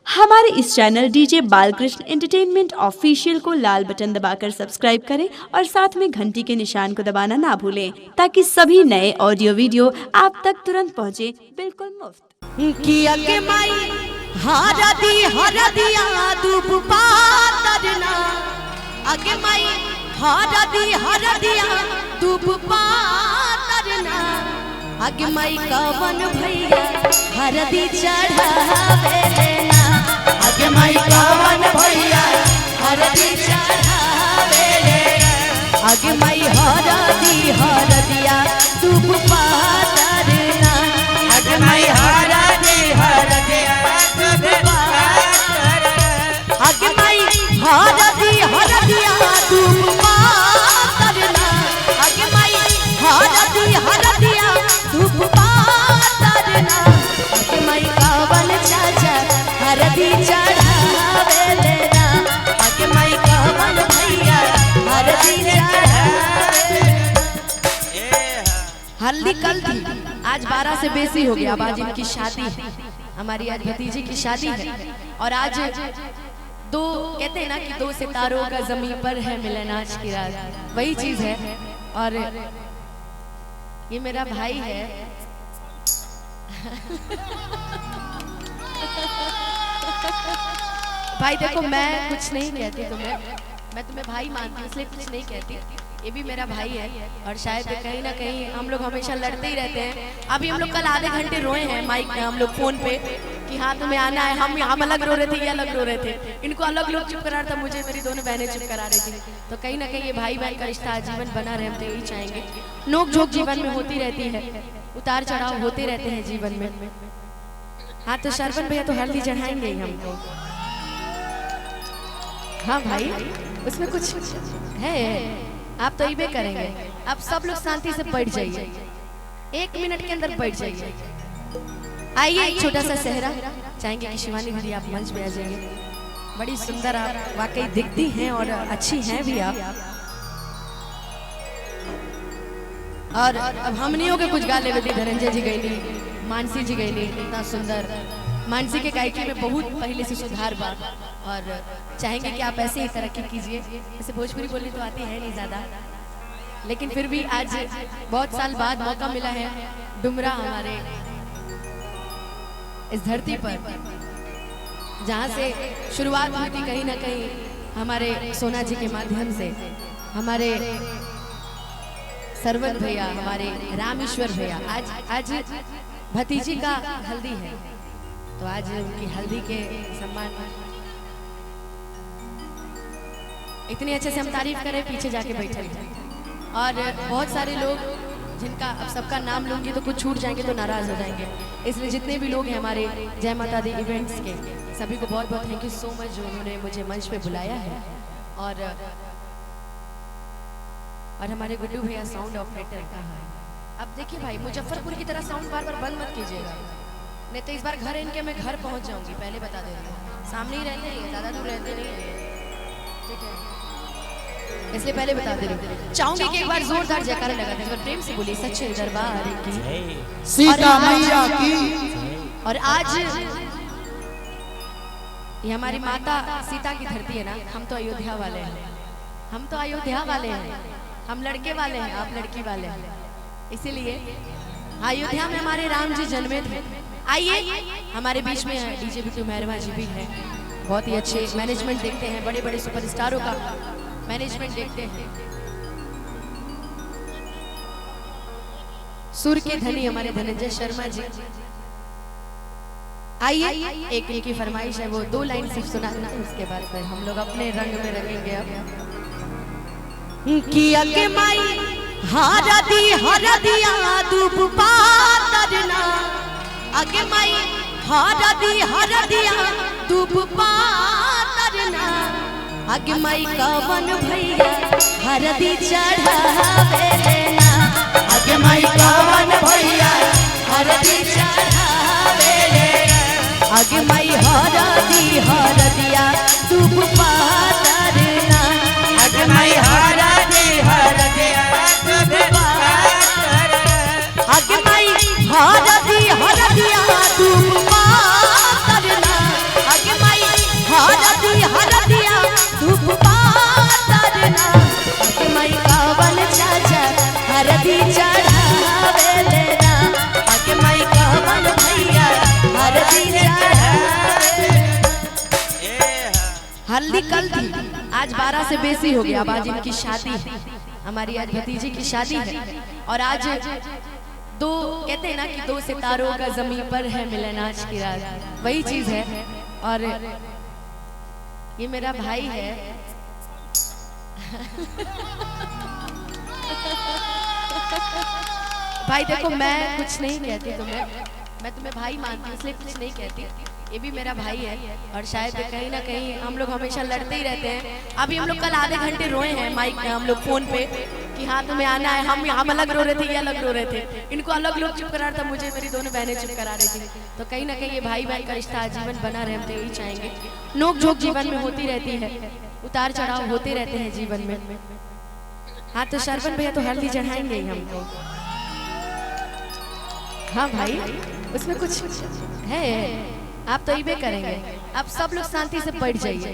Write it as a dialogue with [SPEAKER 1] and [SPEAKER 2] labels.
[SPEAKER 1] हमारे इस channel DJ Balkrishna entertainment official को लाल बटन दबाकर सब्सक्राइब करें और साथ में घंटी के निशान को दबाना ना भूलें ताकि सभी नए ऑडियो वीडियो आप तक तुरंत पहुंचे, बिल्कुल मुफ्त।
[SPEAKER 2] किया के माई हरदिया दूब पातरना अगे माई हरदिया दूब पातरना अगे माई कवन भैया हरदी चढ़ावे लेना अगे माई कवन भैया हरदी चढ़ावे लेना अगे माई हरदिया दूब पातरना अगे माई हरदिया दूब पातरना अगे माई हरदिया दूब पातरना अगे माई हरदिया दूब पातरना अगे माई कवन चाचा हरदी चढ़ावे लेना अगे माई कवन भैया हरदी चढ़ावे। हल्दी कल थी, आज 12 से बेसी हो गया। अब आज इनकी शादी है, हमारी आज भतीजी की शादी है। और आज दो कहते हैं ना कि दो सितारों का ज़मीं पर है मिलन आज की रात, वही चीज है। और ये मेरा भाई है भाई देखो, मैं कुछ नहीं कहती तुम्हें, मैं तुम्हें भाई मानती हूँ इसलिए कुछ नहीं कहती। ये भी मेरा भाई है और शायद कहीं ना कहीं हम लोग हमेशा लड़ते ही रहते हैं। अभी हम लोग कल आधे घंटे रोए हैं माइक में, हम लोग फोन पे कि हाँ तुम्हें आना है। हम अलग रो रहे थे, ये अलग रो रहे थे, इनको अलग लोग चुप करा रहा था, मुझे मेरी दोनों बहनें चुप करा रही थी। तो कहीं ना कहीं ये भाई बहन का रिश्ता आजीवन बना रहे, हम तो यही चाहेंगे। नोक झोंक जीवन में होती रहती है, उतार चढ़ाव होते रहते हैं जीवन में। हाँ तो शरवण भैया तो हल्दी चढ़ाएंगे ही हमको। हाँ भाई उसमें कुछ है, आप तो ये करेंगे। आप सब लोग शांति से बैठ जाइए, 1 मिनट के अंदर बैठ जाइए। आइए एक छोटा सा सेहरा चाहेंगे कि शिवानी दीदी आप मंच पे आ जाइए। बड़ी सुंदर आप वाकई दिखती हैं और अच्छी हैं भी आप। और अब हमनियों के कुछ गा ले धनंजय जी गईली, मानसी जी गईली, इतना सुंदर। मानसी के गायकी में बहुत पहले से सुधार बा और चाहेंगे कि आप ऐसे ही तरक्की कीजिए। ऐसे भोजपुरी बोलनी तो आती है नहीं ज़्यादा, लेकिन फिर भी आज बहुत साल बाद मौका मिला है डुमरा हमारे इस धरती पर, जहाँ से शुरुआत हुई थी कहीं ना कहीं हमारे सोना जी के माध्यम से। हमारे सरवन भैया, हमारे रामेश्वर भैया, आज भतीजी का हल्दी है, तो आज उनकी हल्दी के सम्मान इतने अच्छे से हम तारीफ करें, पीछे जाके बैठे हैं। और बहुत सारे लोग जिनका अब सबका नाम लूंगी तो कुछ छूट जाएंगे तो नाराज हो जाएंगे, इसलिए जितने भी लोग हैं हमारे जय माता दी इवेंट्स के, सभी को बहुत बहुत थैंक यू सो मच जो उन्होंने मुझे मंच पे बुलाया है। और हमारे गुड्डू भैया साउंड ऑपरेटर का है। अब देखिए भाई, मुजफ्फरपुर की तरह साउंड बार बार बंद मत कीजिएगा, नहीं तो इस बार घर इनके मैं घर पहुंच जाऊंगी। पहले बता दे रही हूँ, सामने ही रहते हैं, ज़्यादा दूर रहते नहीं है, ठीक है, इसलिए पहले बता दे रही हूँ। चाहूंगी कि एक बार जोरदार जयकारा लगा दें, प्रेम से बोलिए सच्चे दरबार की,
[SPEAKER 3] सीता मैया की।
[SPEAKER 2] और आज ये हमारी माता सीता की धरती है ना, हम तो अयोध्या वाले हैं, हम तो अयोध्या वाले हैं, हम लड़के वाले हैं, आप लड़की वाले हैं। इसीलिए अयोध्या में हमारे राम जी जन्मे थे। आइए हमारे बीच में डीजे बिट्टू मेहरवा जी भी हैं, बहुत ही अच्छे मैनेजमेंट देखते हैं, बड़े बड़े सुपरस्टारों का मैनेजमेंट देखते हैं। सुर के धनी हमारे धनंजय शर्मा जी। आइए एक इनकी फरमाइश है, वो 2 लाइन सिर्फ सुनाना, उसके बाद फिर हम लोग अपने रंग में रंगेंगे। अब किया के माई हरदिया दूब पातरना अगे माई हरदिया दूब पातरना अगे माई कवन भैया हरदी चढ़ावे लेना अगे माई कवन भैया हरदी चढ़ावे लेना अगे माई हरदिया दूब पातरना अगे माई हरदिया दूब पातरना अगे माई हरदिया दूब पातरना अगे हल्दी कल थी, आज 12 से बेसी हो गया। अब आज इनकी शादी है, हमारी आज भतीजी की शादी है। और आज दो कहते हैं ना कि दो सितारों का ज़मीं पर है मिलन आज की रात, वही चीज है। और ये मेरा भाई है। भाई देखो, मैं कुछ नहीं कहती तुम्हें, मैं तुम्हें भाई मानती हूँ इसलिए कुछ नहीं कहती। ये भी मेरा भाई है और शायद कहीं ना कहीं हम लोग हमेशा लड़ते ही रहते हैं। अभी हम लोग कल आधे घंटे रोए हैं माइक में, हम लोग फोन पे कि हाँ तुम्हें आना है। हम अलग रो रहे थे, ये अलग रो रहे थे, इनको अलग लोग चुप करा रहा था, मुझे मेरी दोनों बहनें चुप करा रही थी। तो कहीं ना कहीं ये भाई भाई का रिश्ता आजीवन बना रहे, हम तो यही चाहेंगे। नोक झोंक जीवन में होती रहती है, उतार चढ़ाव होते रहते हैं जीवन में। हाँ तो शरबन भैया तो हल्दी चढ़ाएंगे ही हमको। हाँ भाई, उसमें कुछ है, आप तो ये करेंगे। आप सब लोग शांति से बैठ जाइए।